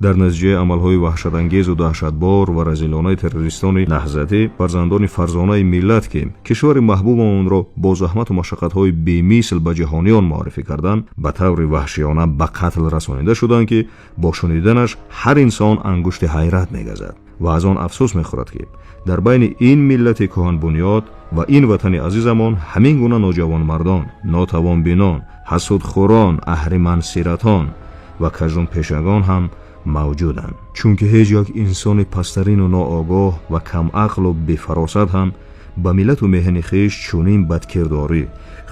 дар натиҷаи амалҳои ваҳшатангезу даҳшатбор ва разилонаи террористони наҳзатӣ фарзандони фарзонаи миллат ки кишвари маҳбубамонро бо заҳмату машаққатҳои бемисл ба ҷаҳониён муаррифӣ карданд, ба таври ваҳшиёна ба қатл расонида шуданд ки бо шуниданаш ҳар инсон ангушти ҳайрат мегазад ва аз он афсӯс мехӯрад ки дар байни ин миллати кӯҳанбунёд ва ин ватани азизамон ҳамин гуна ноҷавонмардон, нотавонбинон, ҳасудхӯрон, аҳримансиратон ва кажунпешагон ҳам мавҷуданд. чунки ҳеҷ як инсони пастарину ноогоҳ ва камақлу бефаросат ҳам ба миллату меҳани хеш чунин бадкирдорӣ,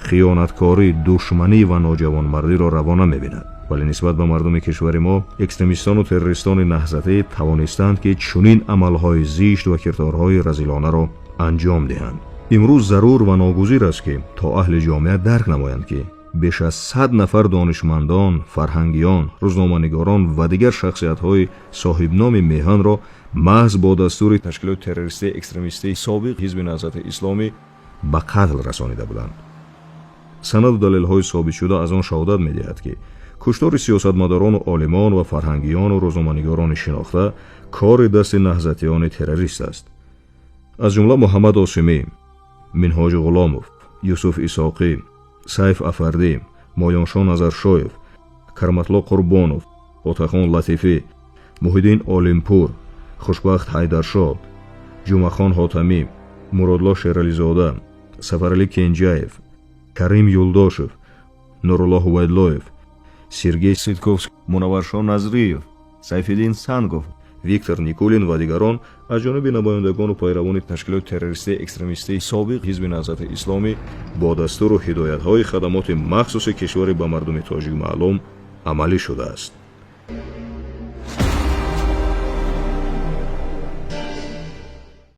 хиёнаткорӣ, душманӣ ва ноҷавонмардиро раво намебинад. вале нисбат ба мардуми кишвари мо экстремистону террористони наҳзатӣ тавонистанд ки чунин амалҳои зишт ва кирдорҳои разилонаро анҷом диҳанд. имрӯз зарур ва ногузир аст ки то аҳли ҷомеа дарк намоянд ки беш аз 100 нафар донишмандон, фарҳангиён, рӯзноманигорон ва дигар шахсиятҳои соҳибноми меҳанро маҳз бо дастури ташкилоти террористии экстремистии собиқ ҳизби наҳзати исломӣ ба қатл расонида буданд. санаду далелҳои собитшуда аз он шаҳодат медиҳад ки куштори сиёсатмадорону олимон ва фарҳангиёну рӯзноманигорони шинохта кори дасти наҳзатиёни террорист аст. аз ҷумла муҳаммад осимӣ, минҳоҷи ғуломов, юсуф исоқӣ, сайф афардӣ, моёншон назаршоев, карматло қурбонов, отахон латифӣ, муҳиддин олимпур, хушбахт ҳайдаршо, ҷумахон ҳотамӣ, муродло шерализода, сафаралӣ кенҷаев, карим юлдошев, нурулло ҳувайдлоев, сергей ситковский, мунавваршон назриев, сайфиддин сангов, виктор никулин ва дигарон аз ҷониби намояндагону пайравони ташкилоти террористии экстремистии собиқ ҳизби наҳзати исломӣ бо дастуру ҳидоятҳои хадамоти махсуси кишвари ба мардуми тоҷик маълум амалӣ шудааст.